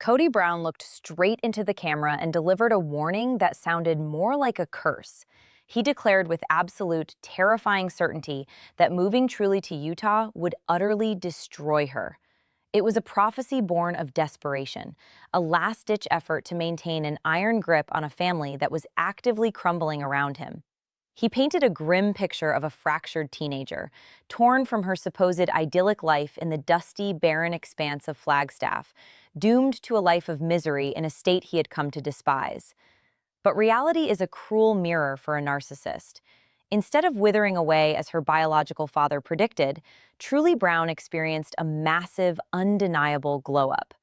Kody Brown looked straight into the camera and delivered a warning that sounded more like a curse. He declared with absolute, terrifying certainty that moving truly to Utah would utterly destroy her. It was a prophecy born of desperation, a last-ditch effort to maintain an iron grip on a family that was actively crumbling around him. He painted a grim picture of a fractured teenager, torn from her supposed idyllic life in the dusty, barren expanse of Flagstaff, doomed to a life of misery in a state he had come to despise. But reality is a cruel mirror for a narcissist. Instead of withering away as her biological father predicted, Truly Brown experienced a massive, undeniable glow-up.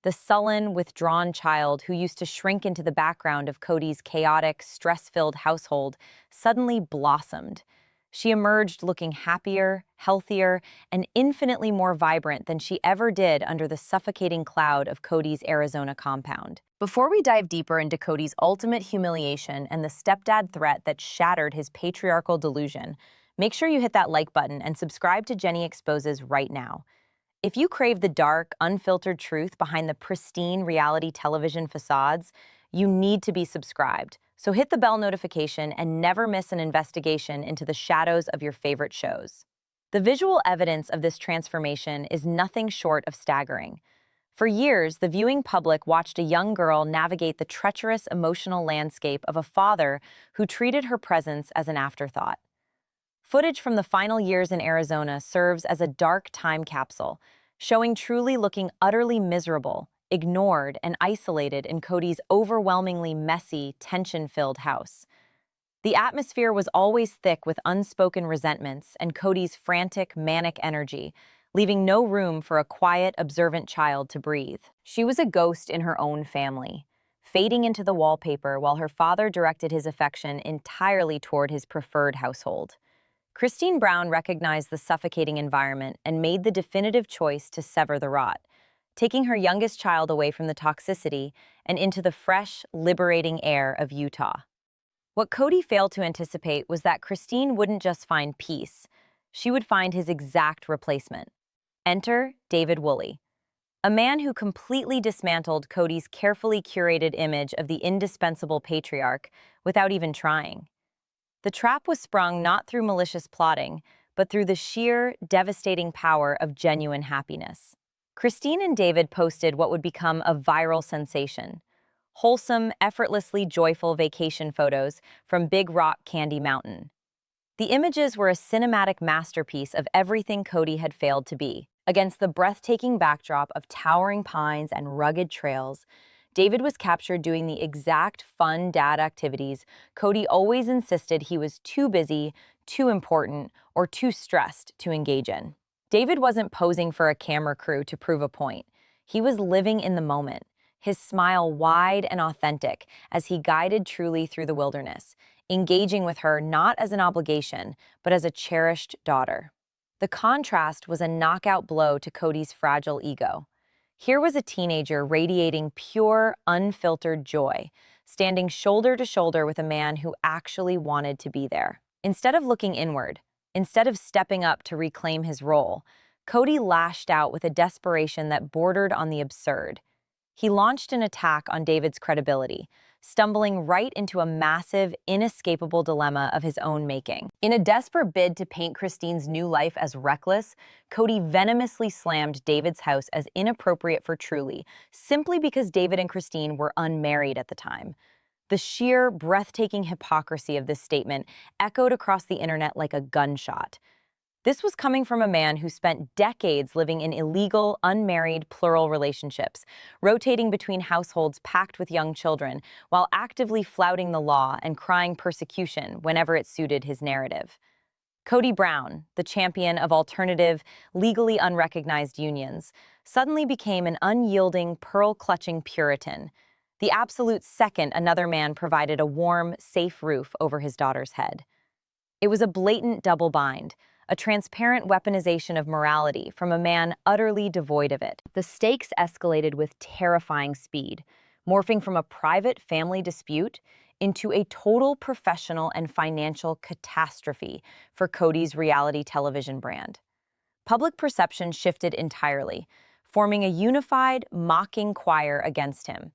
The sullen, withdrawn child who used to shrink into the background of Kody's chaotic, stress-filled household suddenly blossomed. She emerged looking happier, healthier, and infinitely more vibrant than she ever did under the suffocating cloud of Kody's Arizona compound. Before we dive deeper into Kody's ultimate humiliation and the stepdad threat that shattered his patriarchal delusion, make sure you hit that like button and subscribe to Jenny Exposes right now. If you crave the dark, unfiltered truth behind the pristine reality television facades, you need to be subscribed. So hit the bell notification and never miss an investigation into the shadows of your favorite shows. The visual evidence of this transformation is nothing short of staggering. For years, the viewing public watched a young girl navigate the treacherous emotional landscape of a father who treated her presence as an afterthought. Footage from the final years in Arizona serves as a dark time capsule, showing Truly looking utterly miserable, ignored, and isolated in Kody's overwhelmingly messy, tension-filled house. The atmosphere was always thick with unspoken resentments and Kody's frantic, manic energy, leaving no room for a quiet, observant child to breathe. She was a ghost in her own family, fading into the wallpaper while her father directed his affection entirely toward his preferred household. Christine Brown recognized the suffocating environment and made the definitive choice to sever the rot, taking her youngest child away from the toxicity and into the fresh, liberating air of Utah. What Kody failed to anticipate was that Christine wouldn't just find peace, she would find his exact replacement. Enter David Woolley, a man who completely dismantled Kody's carefully curated image of the indispensable patriarch without even trying. The trap was sprung not through malicious plotting, but through the sheer, devastating power of genuine happiness. Christine and David posted what would become a viral sensation: wholesome, effortlessly joyful vacation photos from Big Rock Candy Mountain. The images were a cinematic masterpiece of everything Kody had failed to be. Against the breathtaking backdrop of towering pines and rugged trails, David was captured doing the exact fun dad activities Kody always insisted he was too busy, too important, or too stressed to engage in. David wasn't posing for a camera crew to prove a point. He was living in the moment, his smile wide and authentic as he guided Truly through the wilderness, engaging with her not as an obligation, but as a cherished daughter. The contrast was a knockout blow to Kody's fragile ego. Here was a teenager radiating pure, unfiltered joy, standing shoulder to shoulder with a man who actually wanted to be there. Instead of looking inward, instead of stepping up to reclaim his role, Kody lashed out with a desperation that bordered on the absurd. He launched an attack on David's credibility, stumbling right into a massive, inescapable dilemma of his own making. In a desperate bid to paint Christine's new life as reckless, Kody venomously slammed David's house as inappropriate for Truly, simply because David and Christine were unmarried at the time. The sheer, breathtaking hypocrisy of this statement echoed across the internet like a gunshot. This was coming from a man who spent decades living in illegal, unmarried, plural relationships, rotating between households packed with young children, while actively flouting the law and crying persecution whenever it suited his narrative. Kody Brown, the champion of alternative, legally unrecognized unions, suddenly became an unyielding, pearl-clutching Puritan, the absolute second another man provided a warm, safe roof over his daughter's head. It was a blatant double bind, a transparent weaponization of morality from a man utterly devoid of it. The stakes escalated with terrifying speed, morphing from a private family dispute into a total professional and financial catastrophe for Kody's reality television brand. Public perception shifted entirely. forming a unified, mocking choir against him.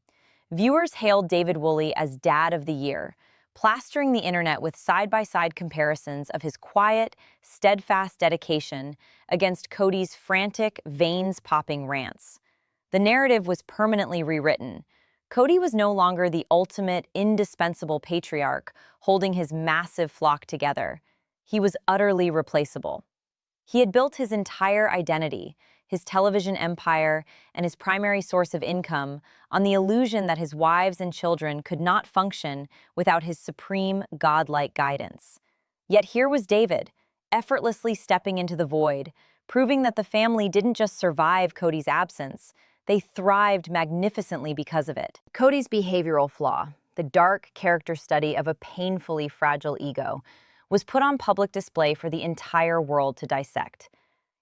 Viewers hailed David Woolley as Dad of the Year, plastering the internet with side-by-side comparisons of his quiet, steadfast dedication against Kody's frantic, veins-popping rants. The narrative was permanently rewritten. Kody was no longer the ultimate, indispensable patriarch holding his massive flock together. He was utterly replaceable. He had built his entire identity, his television empire, and his primary source of income on the illusion that his wives and children could not function without his supreme, godlike guidance. Yet here was David, effortlessly stepping into the void, proving that the family didn't just survive Kody's absence, they thrived magnificently because of it. Kody's behavioral flaw, the dark character study of a painfully fragile ego, was put on public display for the entire world to dissect.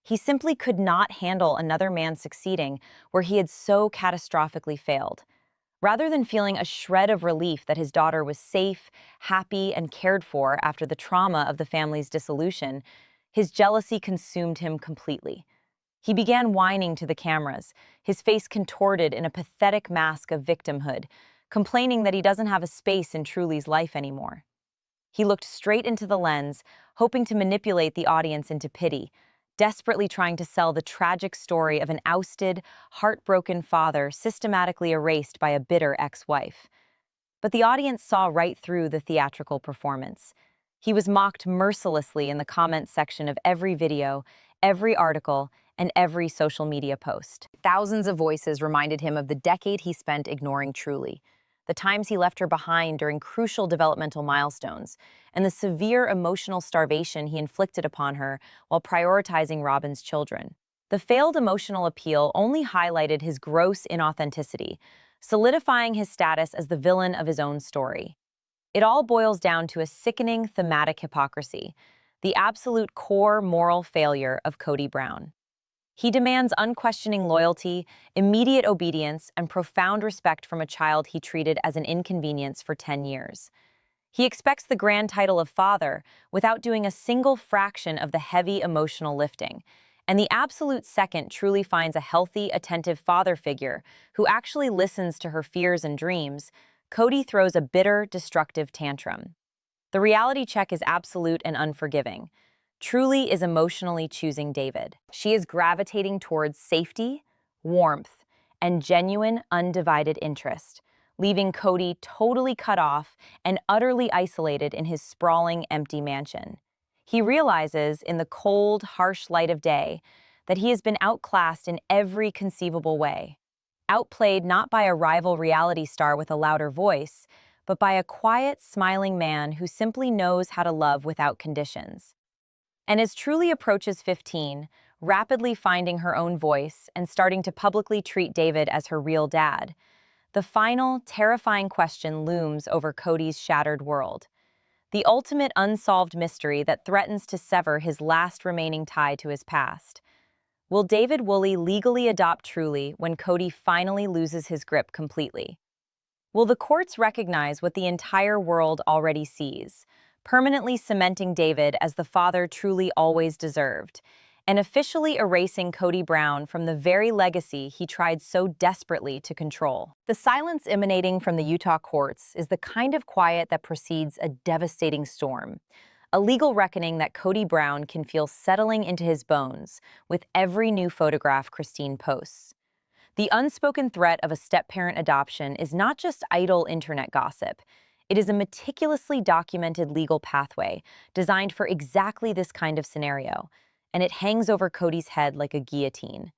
He simply could not handle another man succeeding where he had so catastrophically failed. Rather than feeling a shred of relief that his daughter was safe, happy, and cared for after the trauma of the family's dissolution, his jealousy consumed him completely. He began whining to the cameras, his face contorted in a pathetic mask of victimhood, complaining that he doesn't have a space in Truly's life anymore. He looked straight into the lens, hoping to manipulate the audience into pity, desperately trying to sell the tragic story of an ousted, heartbroken father systematically erased by a bitter ex-wife. But the audience saw right through the theatrical performance. He was mocked mercilessly in the comments section of every video, every article, and every social media post. Thousands of voices reminded him of the decade he spent ignoring Truly, the times he left her behind during crucial developmental milestones, and the severe emotional starvation he inflicted upon her while prioritizing Robin's children. The failed emotional appeal only highlighted his gross inauthenticity, solidifying his status as the villain of his own story. It all boils down to a sickening thematic hypocrisy, the absolute core moral failure of Kody Brown. He demands unquestioning loyalty, immediate obedience, and profound respect from a child he treated as an inconvenience for 10 years. He expects the grand title of father without doing a single fraction of the heavy emotional lifting. And the absolute second Truly finds a healthy, attentive father figure who actually listens to her fears and dreams, Kody throws a bitter, destructive tantrum. The reality check is absolute and unforgiving. Truly is emotionally choosing David. She is gravitating towards safety, warmth, and genuine, undivided interest, leaving Kody totally cut off and utterly isolated in his sprawling, empty mansion. He realizes, in the cold, harsh light of day, that he has been outclassed in every conceivable way. Outplayed not by a rival reality star with a louder voice, but by a quiet, smiling man who simply knows how to love without conditions. And as Truly approaches 15, rapidly finding her own voice and starting to publicly treat David as her real dad, the final, terrifying question looms over Kody's shattered world. The ultimate unsolved mystery that threatens to sever his last remaining tie to his past. Will David Woolley legally adopt Truly when Kody finally loses his grip completely? Will the courts recognize what the entire world already sees, permanently cementing David as the father Truly always deserved, and officially erasing Kody Brown from the very legacy he tried so desperately to control? The silence emanating from the Utah courts is the kind of quiet that precedes a devastating storm, a legal reckoning that Kody Brown can feel settling into his bones with every new photograph Christine posts. The unspoken threat of a step-parent adoption is not just idle internet gossip. It is a meticulously documented legal pathway designed for exactly this kind of scenario, and it hangs over Kody's head like a guillotine.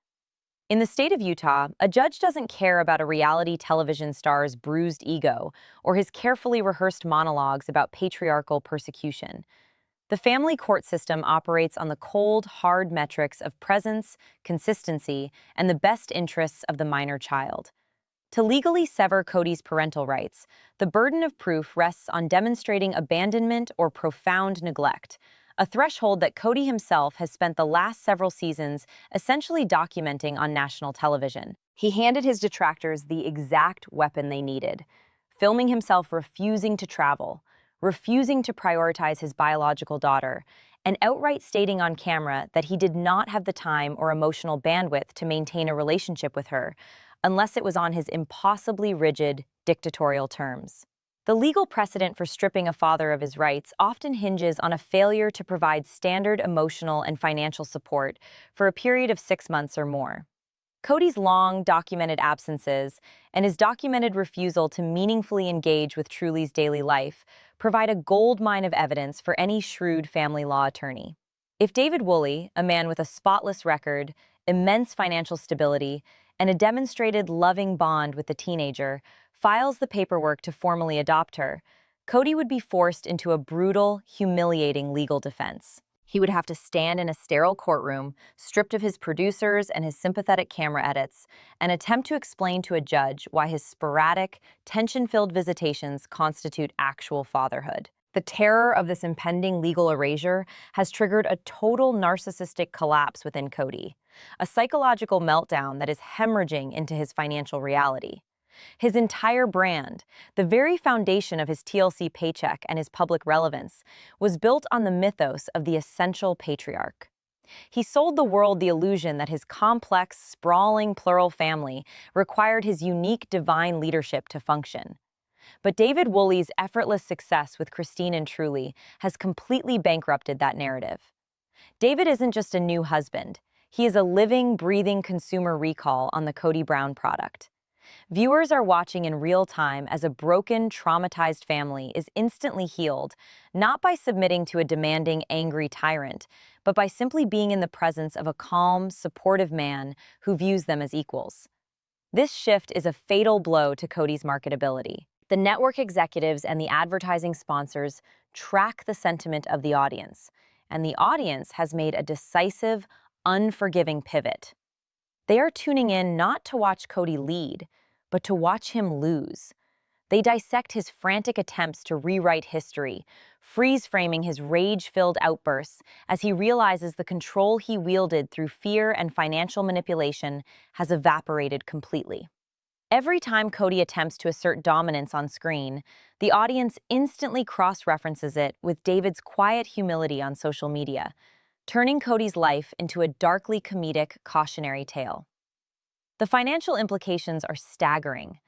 In the state of Utah, a judge doesn't care about a reality television star's bruised ego or his carefully rehearsed monologues about patriarchal persecution. The family court system operates on the cold, hard metrics of presence, consistency, and the best interests of the minor child. To legally sever Kody's parental rights, the burden of proof rests on demonstrating abandonment or profound neglect, a threshold that Kody himself has spent the last several seasons essentially documenting on national television. He handed his detractors the exact weapon they needed, filming himself refusing to travel, refusing to prioritize his biological daughter, and outright stating on camera that he did not have the time or emotional bandwidth to maintain a relationship with her, unless it was on his impossibly rigid, dictatorial terms. The legal precedent for stripping a father of his rights often hinges on a failure to provide standard emotional and financial support for a period of 6 months or more. Kody's long, documented absences and his documented refusal to meaningfully engage with Truly's daily life provide a goldmine of evidence for any shrewd family law attorney. If David Woolley, a man with a spotless record, immense financial stability, and a demonstrated loving bond with the teenager, files the paperwork to formally adopt her, Kody would be forced into a brutal, humiliating legal defense. He would have to stand in a sterile courtroom, stripped of his producers and his sympathetic camera edits, and attempt to explain to a judge why his sporadic, tension-filled visitations constitute actual fatherhood. The terror of this impending legal erasure has triggered a total narcissistic collapse within Kody, a psychological meltdown that is hemorrhaging into his financial reality. His entire brand, the very foundation of his TLC paycheck and his public relevance, was built on the mythos of the essential patriarch. He sold the world the illusion that his complex, sprawling plural family required his unique divine leadership to function. But David Woolley's effortless success with Christine and Truly has completely bankrupted that narrative. David isn't just a new husband. He is a living, breathing consumer recall on the Kody Brown product. Viewers are watching in real time as a broken, traumatized family is instantly healed, not by submitting to a demanding, angry tyrant, but by simply being in the presence of a calm, supportive man who views them as equals. This shift is a fatal blow to Kody's marketability. The network executives and the advertising sponsors track the sentiment of the audience, and the audience has made a decisive, unforgiving pivot. They are tuning in not to watch Kody lead, but to watch him lose. They dissect his frantic attempts to rewrite history, freeze-framing his rage-filled outbursts as he realizes the control he wielded through fear and financial manipulation has evaporated completely. Every time Kody attempts to assert dominance on screen, the audience instantly cross-references it with David's quiet humility on social media, turning Kody's life into a darkly comedic, cautionary tale. The financial implications are staggering.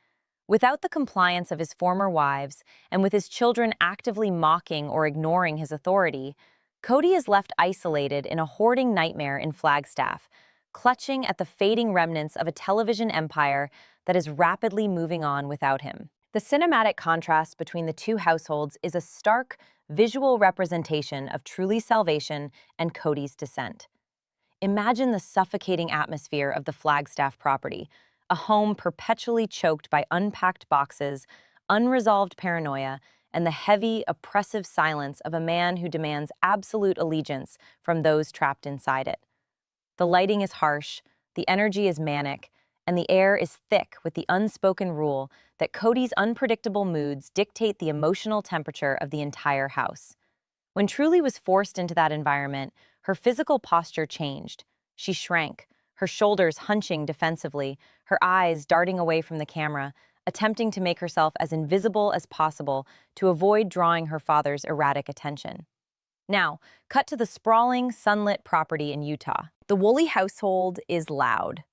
Without the compliance of his former wives, and with his children actively mocking or ignoring his authority, Kody is left isolated in a hoarding nightmare in Flagstaff, clutching at the fading remnants of a television empire that is rapidly moving on without him. The cinematic contrast between the two households is a stark, visual representation of Truly's salvation and Kody's descent. Imagine the suffocating atmosphere of the Flagstaff property, a home perpetually choked by unpacked boxes, unresolved paranoia, and the heavy, oppressive silence of a man who demands absolute allegiance from those trapped inside it. The lighting is harsh, the energy is manic, and the air is thick with the unspoken rule that Kody's unpredictable moods dictate the emotional temperature of the entire house. When Truly was forced into that environment, her physical posture changed. She shrank, her shoulders hunching defensively, her eyes darting away from the camera, attempting to make herself as invisible as possible to avoid drawing her father's erratic attention. Now, cut to the sprawling, sunlit property in Utah. The Woolley household is loud,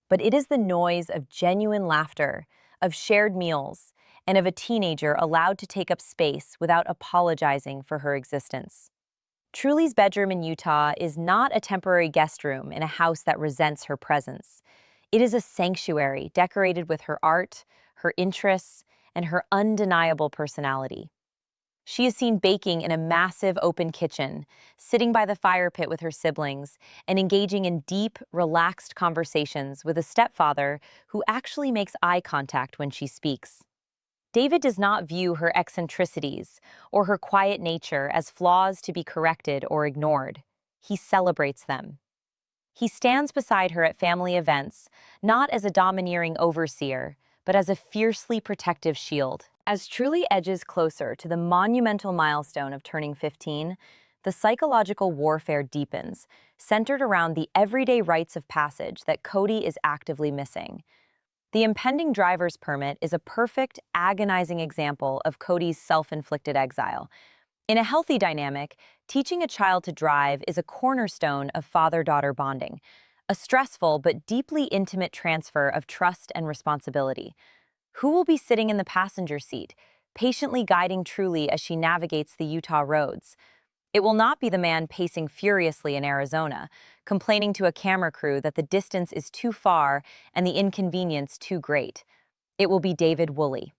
but it is the noise of genuine laughter, of shared meals, and of a teenager allowed to take up space without apologizing for her existence. Truly's bedroom in Utah is not a temporary guest room in a house that resents her presence. It is a sanctuary decorated with her art, her interests, and her undeniable personality. She is seen baking in a massive open kitchen, sitting by the fire pit with her siblings, and engaging in deep, relaxed conversations with a stepfather who actually makes eye contact when she speaks. David does not view her eccentricities or her quiet nature as flaws to be corrected or ignored. He celebrates them. He stands beside her at family events, not as a domineering overseer, but as a fiercely protective shield. As Truly edges closer to the monumental milestone of turning 15, the psychological warfare deepens, centered around the everyday rites of passage that Kody is actively missing. The impending driver's permit is a perfect, agonizing example of Kody's self-inflicted exile. In a healthy dynamic, teaching a child to drive is a cornerstone of father-daughter bonding, a stressful but deeply intimate transfer of trust and responsibility. Who will be sitting in the passenger seat, patiently guiding Truly as she navigates the Utah roads? It will not be the man pacing furiously in Arizona, complaining to a camera crew that the distance is too far and the inconvenience too great. It will be David Woolley.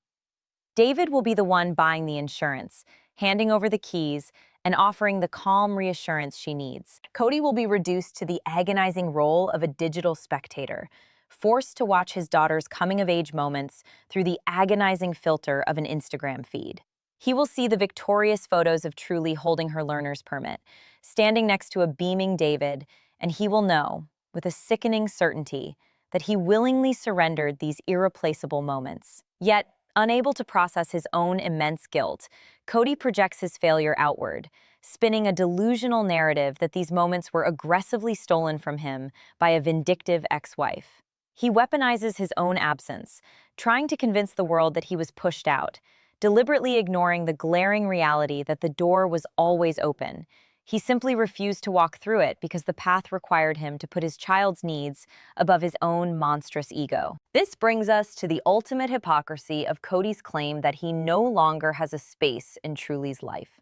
David will be the one buying the insurance, handing over the keys, and offering the calm reassurance she needs. Kody will be reduced to the agonizing role of a digital spectator, forced to watch his daughter's coming-of-age moments through the agonizing filter of an Instagram feed. He will see the victorious photos of Truly holding her learner's permit, standing next to a beaming David, and he will know, with a sickening certainty, that he willingly surrendered these irreplaceable moments. Yet, unable to process his own immense guilt, Kody projects his failure outward, spinning a delusional narrative that these moments were aggressively stolen from him by a vindictive ex-wife. He weaponizes his own absence, trying to convince the world that he was pushed out, deliberately ignoring the glaring reality that the door was always open. He simply refused to walk through it because the path required him to put his child's needs above his own monstrous ego. This brings us to the ultimate hypocrisy of Kody's claim that he no longer has a space in Truly's life.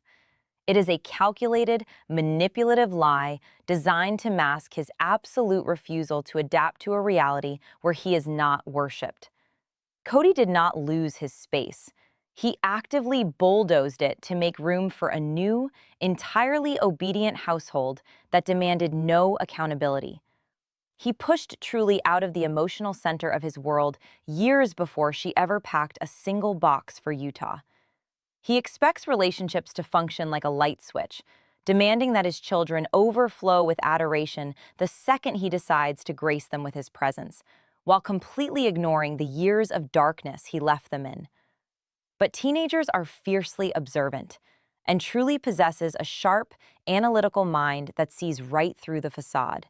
It is a calculated, manipulative lie designed to mask his absolute refusal to adapt to a reality where he is not worshipped. Kody did not lose his space. He actively bulldozed it to make room for a new, entirely obedient household that demanded no accountability. He pushed Truly out of the emotional center of his world years before she ever packed a single box for Utah. He expects relationships to function like a light switch, demanding that his children overflow with adoration the second he decides to grace them with his presence, while completely ignoring the years of darkness he left them in. But teenagers are fiercely observant, and Truly possesses a sharp, analytical mind that sees right through the facade.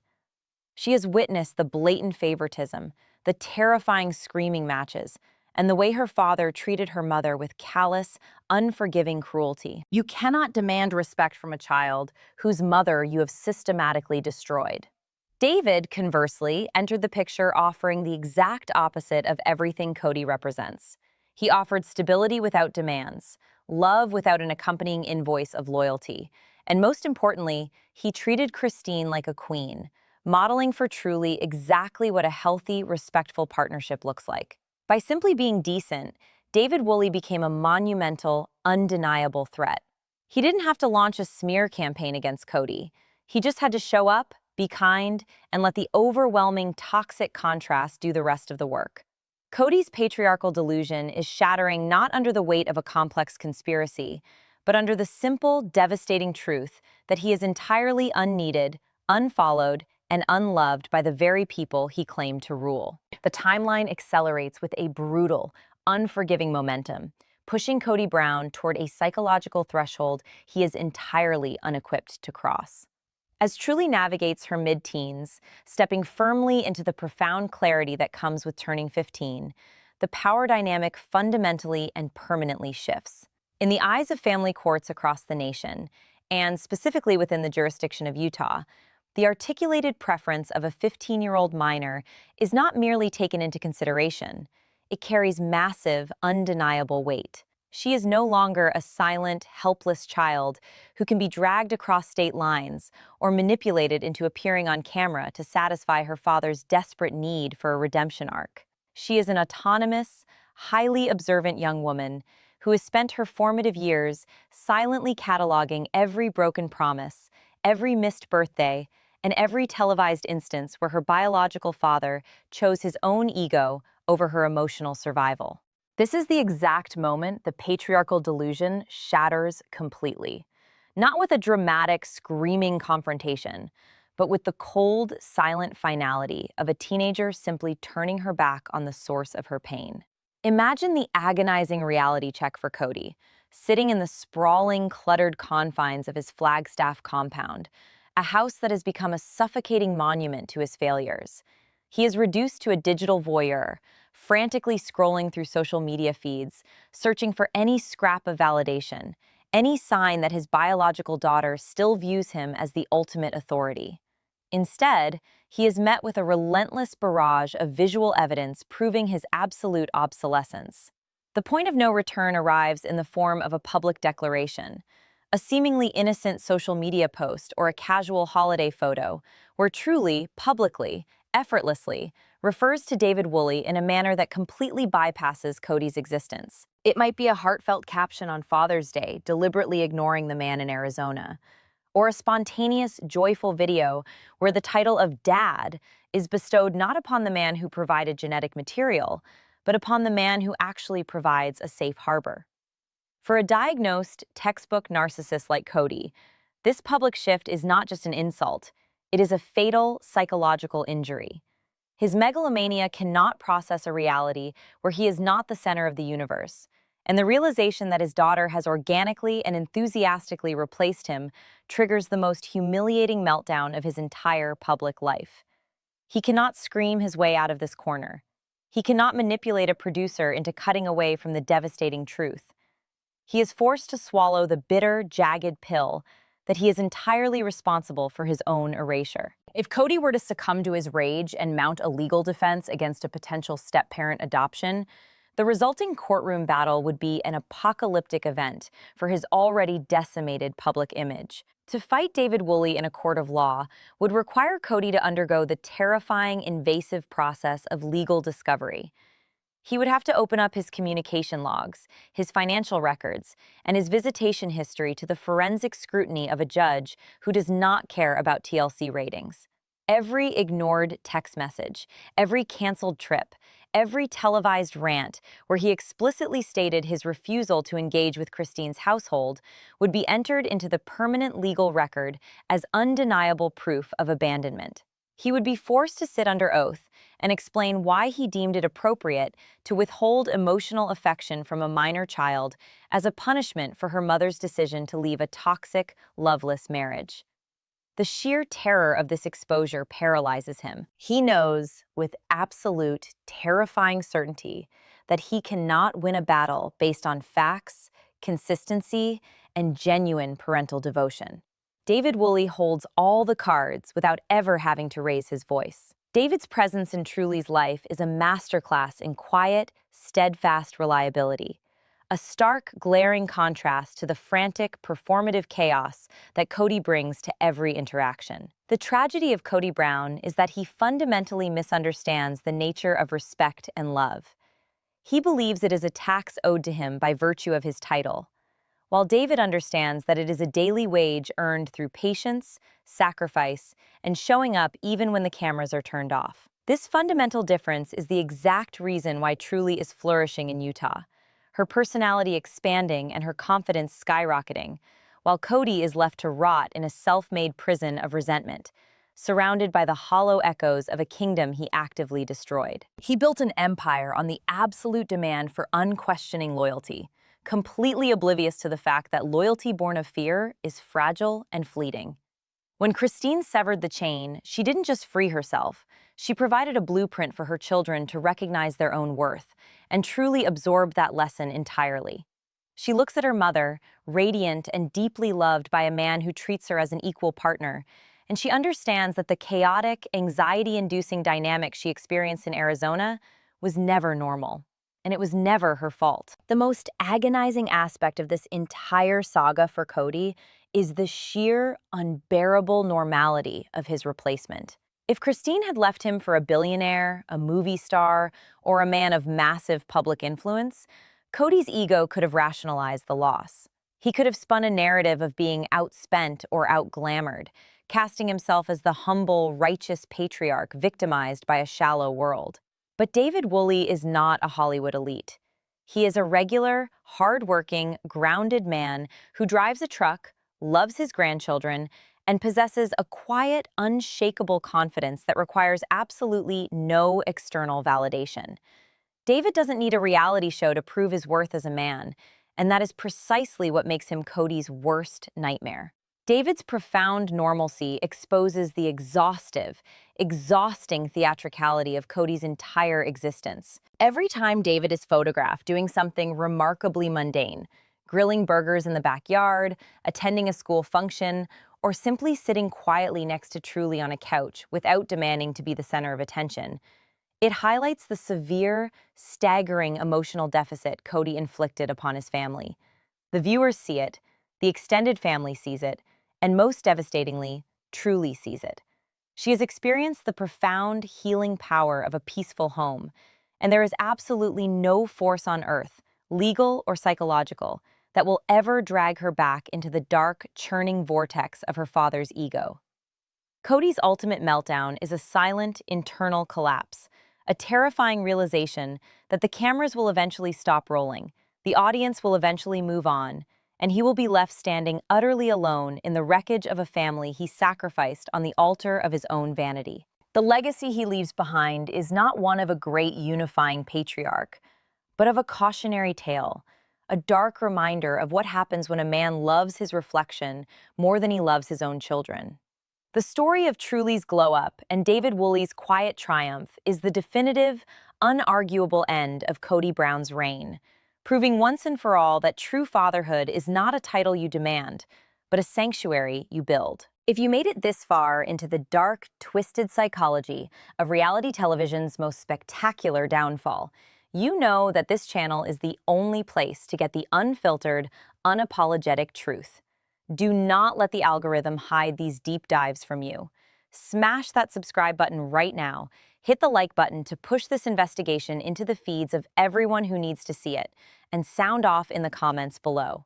She has witnessed the blatant favoritism, the terrifying screaming matches, and the way her father treated her mother with callous, unforgiving cruelty. You cannot demand respect from a child whose mother you have systematically destroyed. David, conversely, entered the picture offering the exact opposite of everything Kody represents. He offered stability without demands, love without an accompanying invoice of loyalty, and most importantly, he treated Christine like a queen, modeling for Truly exactly what a healthy, respectful partnership looks like. By simply being decent, David Woolley became a monumental, undeniable threat. He didn't have to launch a smear campaign against Kody. He just had to show up, be kind, and let the overwhelming toxic contrast do the rest of the work. Kody's patriarchal delusion is shattering not under the weight of a complex conspiracy, but under the simple, devastating truth that he is entirely unneeded, unfollowed, and unloved by the very people he claimed to rule. The timeline accelerates with a brutal, unforgiving momentum, pushing Kody Brown toward a psychological threshold he is entirely unequipped to cross. As Truly navigates her mid-teens, stepping firmly into the profound clarity that comes with turning 15, the power dynamic fundamentally and permanently shifts. In the eyes of family courts across the nation, and specifically within the jurisdiction of Utah, the articulated preference of a 15-year-old minor is not merely taken into consideration. It carries massive, undeniable weight. She is no longer a silent, helpless child who can be dragged across state lines or manipulated into appearing on camera to satisfy her father's desperate need for a redemption arc. She is an autonomous, highly observant young woman who has spent her formative years silently cataloging every broken promise, every missed birthday, and every televised instance where her biological father chose his own ego over her emotional survival. This is the exact moment the patriarchal delusion shatters completely. Not with a dramatic, screaming confrontation, but with the cold, silent finality of a teenager simply turning her back on the source of her pain. Imagine the agonizing reality check for Kody, sitting in the sprawling, cluttered confines of his Flagstaff compound, a house that has become a suffocating monument to his failures. He is reduced to a digital voyeur, frantically scrolling through social media feeds, searching for any scrap of validation, any sign that his biological daughter still views him as the ultimate authority. Instead, he is met with a relentless barrage of visual evidence proving his absolute obsolescence. The point of no return arrives in the form of a public declaration, a seemingly innocent social media post or a casual holiday photo, where Truly, publicly, effortlessly, refers to David Woolley in a manner that completely bypasses Kody's existence. It might be a heartfelt caption on Father's Day, deliberately ignoring the man in Arizona, or a spontaneous, joyful video where the title of Dad is bestowed not upon the man who provided genetic material, but upon the man who actually provides a safe harbor. For a diagnosed, textbook narcissist like Kody, this public shift is not just an insult, it is a fatal psychological injury. His megalomania cannot process a reality where he is not the center of the universe, and the realization that his daughter has organically and enthusiastically replaced him triggers the most humiliating meltdown of his entire public life. He cannot scream his way out of this corner. He cannot manipulate a producer into cutting away from the devastating truth. He is forced to swallow the bitter, jagged pill that he is entirely responsible for his own erasure. If Kody were to succumb to his rage and mount a legal defense against a potential step-parent adoption, the resulting courtroom battle would be an apocalyptic event for his already decimated public image. To fight David Woolley in a court of law would require Kody to undergo the terrifying, invasive process of legal discovery. He would have to open up his communication logs, his financial records, and his visitation history to the forensic scrutiny of a judge who does not care about TLC ratings. Every ignored text message, every canceled trip, every televised rant where he explicitly stated his refusal to engage with Christine's household would be entered into the permanent legal record as undeniable proof of abandonment. He would be forced to sit under oath and explain why he deemed it appropriate to withhold emotional affection from a minor child as a punishment for her mother's decision to leave a toxic, loveless marriage. The sheer terror of this exposure paralyzes him. He knows, with absolute, terrifying certainty, that he cannot win a battle based on facts, consistency, and genuine parental devotion. David Woolley holds all the cards without ever having to raise his voice. David's presence in Truly's life is a masterclass in quiet, steadfast reliability, a stark, glaring contrast to the frantic, performative chaos that Kody brings to every interaction. The tragedy of Kody Brown is that he fundamentally misunderstands the nature of respect and love. He believes it is a tax owed to him by virtue of his title, while David understands that it is a daily wage earned through patience, sacrifice, and showing up even when the cameras are turned off. This fundamental difference is the exact reason why Truly is flourishing in Utah, her personality expanding and her confidence skyrocketing, while Kody is left to rot in a self-made prison of resentment, surrounded by the hollow echoes of a kingdom he actively destroyed. He built an empire on the absolute demand for unquestioning loyalty, completely oblivious to the fact that loyalty born of fear is fragile and fleeting. When Christine severed the chain, she didn't just free herself, she provided a blueprint for her children to recognize their own worth and truly absorb that lesson entirely. She looks at her mother, radiant and deeply loved by a man who treats her as an equal partner, and she understands that the chaotic, anxiety-inducing dynamic she experienced in Arizona was never normal. And it was never her fault. The most agonizing aspect of this entire saga for Kody is the sheer, unbearable normality of his replacement. If Christine had left him for a billionaire, a movie star, or a man of massive public influence, Kody's ego could have rationalized the loss. He could have spun a narrative of being outspent or outglamored, casting himself as the humble, righteous patriarch victimized by a shallow world. But David Woolley is not a Hollywood elite. He is a regular, hard-working, grounded man who drives a truck, loves his grandchildren, and possesses a quiet, unshakable confidence that requires absolutely no external validation. David doesn't need a reality show to prove his worth as a man, and that is precisely what makes him Kody's worst nightmare. David's profound normalcy exposes the exhausting theatricality of Kody's entire existence. Every time David is photographed doing something remarkably mundane, grilling burgers in the backyard, attending a school function, or simply sitting quietly next to Truly on a couch without demanding to be the center of attention. It highlights the severe, staggering emotional deficit Kody inflicted upon his family. The viewers see it, the extended family sees it, and most devastatingly, Truly sees it. She has experienced the profound healing power of a peaceful home, and there is absolutely no force on earth, legal or psychological, that will ever drag her back into the dark, churning vortex of her father's ego. Kody's ultimate meltdown is a silent, internal collapse, a terrifying realization that the cameras will eventually stop rolling, the audience will eventually move on, and he will be left standing utterly alone in the wreckage of a family he sacrificed on the altar of his own vanity. The legacy he leaves behind is not one of a great unifying patriarch, but of a cautionary tale, a dark reminder of what happens when a man loves his reflection more than he loves his own children. The story of Truly's glow-up and David Woolley's quiet triumph is the definitive, unarguable end of Kody Brown's reign, proving once and for all that true fatherhood is not a title you demand, but a sanctuary you build. If you made it this far into the dark, twisted psychology of reality television's most spectacular downfall, you know that this channel is the only place to get the unfiltered, unapologetic truth. Do not let the algorithm hide these deep dives from you. Smash that subscribe button right now. Hit the like button to push this investigation into the feeds of everyone who needs to see it, and sound off in the comments below.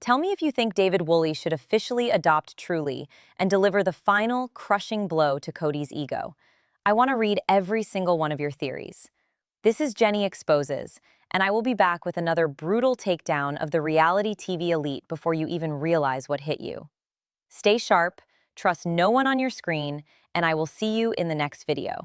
Tell me if you think David Woolley should officially adopt Truly and deliver the final, crushing blow to Kody's ego. I want to read every single one of your theories. This is Jenny Exposes, and I will be back with another brutal takedown of the reality TV elite before you even realize what hit you. Stay sharp, trust no one on your screen, and I will see you in the next video.